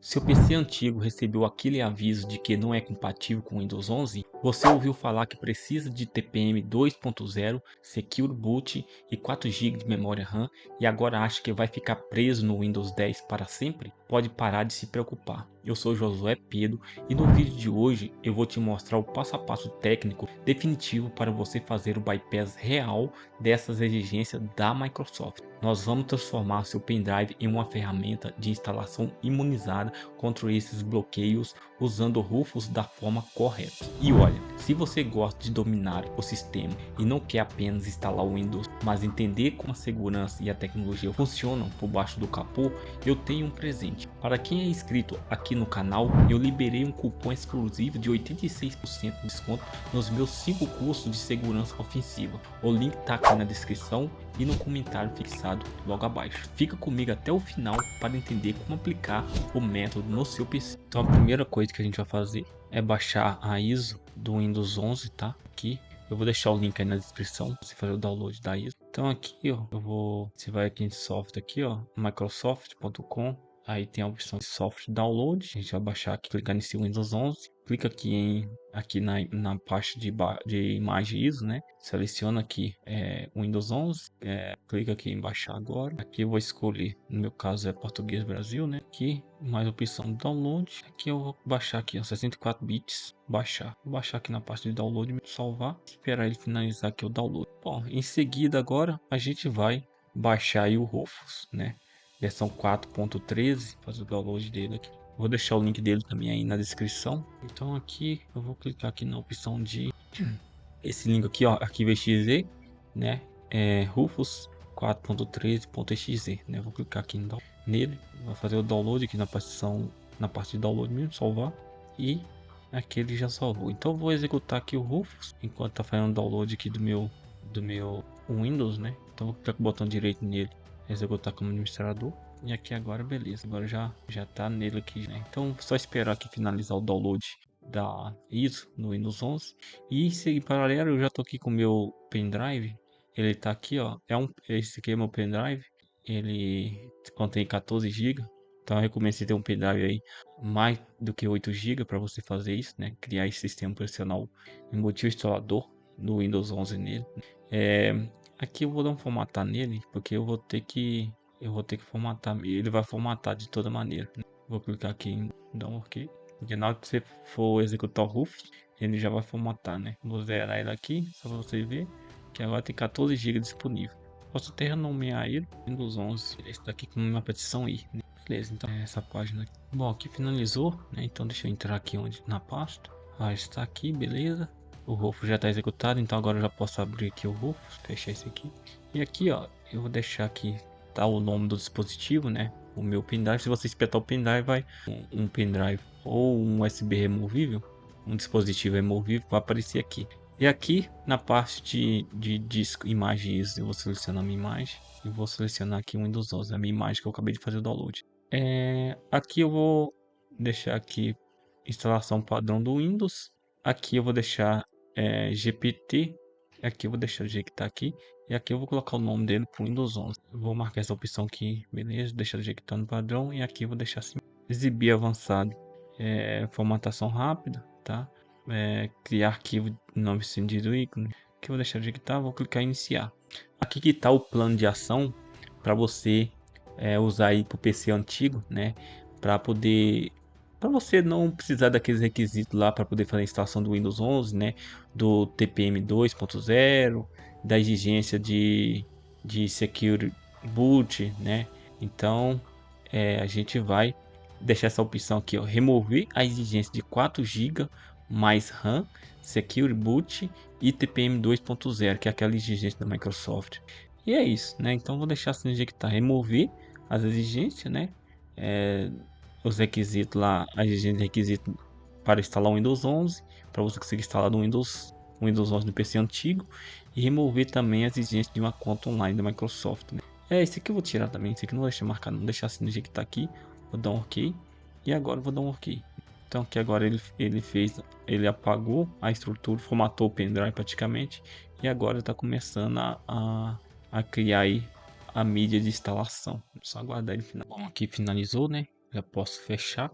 Seu PC antigo recebeu aquele aviso de que não é compatível com o Windows 11? Você ouviu falar que precisa de TPM 2.0, Secure Boot e 4 GB de memória RAM e agora acha que vai ficar preso no Windows 10 para sempre? Pode parar de se preocupar. Eu sou Josué Pedro e no vídeo de hoje eu vou te mostrar o passo a passo técnico definitivo para você fazer o bypass real dessas exigências da Microsoft. Nós vamos transformar seu pendrive em uma ferramenta de instalação imunizada contra esses bloqueios usando o Rufus da forma correta. E olha, se você gosta de dominar o sistema e não quer apenas instalar o Windows, mas entender como a segurança e a tecnologia funcionam por baixo do capô, eu tenho um presente. Para quem é inscrito aqui no canal, eu liberei um cupom exclusivo de 86% de desconto nos meus 5 cursos de segurança ofensiva. O link está aqui na descrição e no comentário fixado logo abaixo. Fica comigo até o final para entender como aplicar o método no seu PC. Então a primeira coisa que a gente vai fazer é baixar a ISO do Windows 11, tá? Aqui eu vou deixar o link aí na descrição para você fazer o download da ISO. Então aqui, ó, você vai aqui em software aqui, ó, microsoft.com. Aí tem a opção de software download. A gente vai baixar aqui, clicar nesse Windows 11. Clica aqui na parte de imagem ISO, né? Seleciona aqui Windows 11. Clica aqui em baixar agora. Aqui eu vou escolher, no meu caso é português Brasil, né? Aqui mais opção de download. Aqui eu vou baixar aqui, ó, 64 bits. Baixar. Vou baixar aqui na parte de download, salvar. Esperar ele finalizar aqui o download. Bom, em seguida agora a gente vai baixar aí o Rufus, né? Versão 4.13, fazer o download dele aqui. Vou deixar o link dele também aí na descrição. Então aqui eu vou clicar aqui na opção de esse link aqui, ó, arquivo .exe, né? Rufus 4.13.exe, né? Vou clicar aqui nele, vai fazer o download aqui na parte de download mesmo, salvar, e aqui ele já salvou. Então eu vou executar aqui o Rufus enquanto tá fazendo o download aqui do meu Windows, né? Então vou clicar com o botão direito nele, executar como administrador. E aqui agora beleza, agora já tá nele aqui, né? Então só esperar aqui finalizar o download da ISO no Windows 11 e em paralelo eu já tô aqui com o meu pendrive. Ele tá aqui, ó, esse aqui é meu pendrive, ele contém 14 GB. Então eu recomendo você ter um pendrive aí mais do que 8 GB para você fazer isso, né? Criar esse sistema operacional embutido instalador no Windows 11 nele. Aqui eu vou dar um formatar nele, porque eu vou ter que formatar, ele vai formatar de toda maneira, né? Vou clicar aqui em dar um OK, porque na hora que você for executar o Rufus, ele já vai formatar, né? Vou zerar ele aqui, só para você ver que agora tem 14 GB disponível. Posso até renomear ele Windows 11, esse daqui com uma petição I, né? Beleza, então essa página aqui. Bom, aqui finalizou, né? Então deixa eu entrar aqui na pasta. Está aqui, beleza. O Rufus já está executado, então agora eu já posso abrir aqui o Rufus, fechar esse aqui. E aqui, ó, eu vou deixar aqui tá o nome do dispositivo, né? O meu pendrive. Se você espetar o pendrive, vai um pendrive ou um USB removível, um dispositivo removível, vai aparecer aqui. E aqui na parte de disco, imagens, eu vou selecionar a minha imagem e vou selecionar aqui o Windows 11, a minha imagem que eu acabei de fazer o download. Aqui eu vou deixar aqui instalação padrão do Windows. Aqui eu vou deixar GPT. Aqui eu vou deixar o jeito que tá aqui. E aqui eu vou colocar o nome dele para o Windows 11. Eu vou marcar essa opção aqui, beleza? Deixar do jeito que tá no padrão. E aqui eu vou deixar assim. Exibir avançado. Formatação rápida, tá? Criar arquivo não estendido ícone. Aqui eu vou deixar do jeito que tá. Vou clicar em iniciar. Aqui que tá o plano de ação para você usar aí para o PC antigo, né? Para você não precisar daqueles requisitos lá para poder fazer a instalação do Windows 11, né? Do TPM 2.0, da exigência de Secure Boot, né? Então a gente vai deixar essa opção aqui, ó, remover a exigência de 4 GB mais RAM, Secure Boot e TPM 2.0, que é aquela exigência da Microsoft. E é isso, né? Então vou deixar assim que tá, remover as exigências, né? Os requisitos lá, a exigência de requisito para instalar o Windows 11, para você conseguir instalar no Windows 11 no PC antigo, e remover também as exigências de uma conta online da Microsoft, né? Esse aqui eu vou tirar também, esse aqui não vou deixar marcado, não deixar assim do jeito que tá aqui. Vou dar um OK, e agora eu vou dar um OK. Então aqui agora ele apagou a estrutura, formatou o pendrive praticamente, e agora está começando a criar aí a mídia de instalação. Só aguardar ele finalizar. Bom, aqui finalizou, né? Já posso fechar.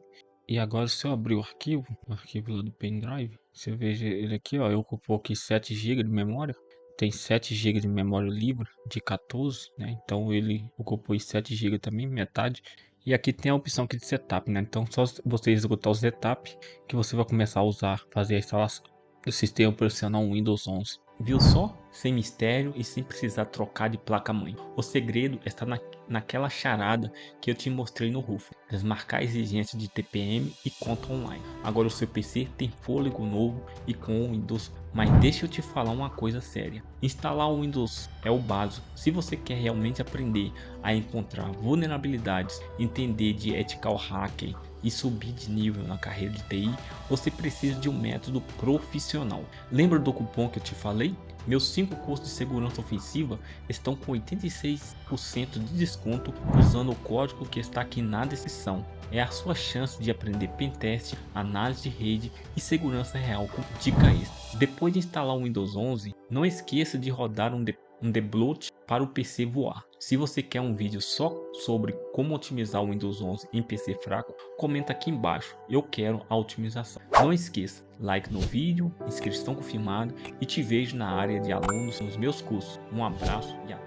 E agora se eu abrir o arquivo lá do pendrive, você veja ele aqui, ó, eu ocupou aqui 7 GB de memória. Tem 7 GB de memória livre de 14, né? Então ele ocupou 7 GB também, metade. E aqui tem a opção aqui de setup, né? Então só você executar o setup que você vai começar a usar, fazer a instalação do sistema operacional Windows 11. Viu só? Sem mistério e sem precisar trocar de placa-mãe. O segredo está naquela charada que eu te mostrei no Rufus. Desmarcar a exigência de TPM e conta online. Agora o seu PC tem fôlego novo e com o Windows. Mas deixa eu te falar uma coisa séria. Instalar o Windows é o básico. Se você quer realmente aprender a encontrar vulnerabilidades, entender de ethical hacking e subir de nível na carreira de TI, você precisa de um método profissional. Lembra do cupom que eu te falei? Meus 5 cursos de segurança ofensiva estão com 86% de desconto usando o código que está aqui na descrição. É a sua chance de aprender pentest, análise de rede e segurança real com dica extra. Depois de instalar o Windows 11, não esqueça de rodar um debloat para o PC voar. Se você quer um vídeo só sobre como otimizar o Windows 11 em PC fraco, comenta aqui embaixo, eu quero a otimização. Não esqueça, like no vídeo, inscrição confirmada e te vejo na área de alunos nos meus cursos. Um abraço e até!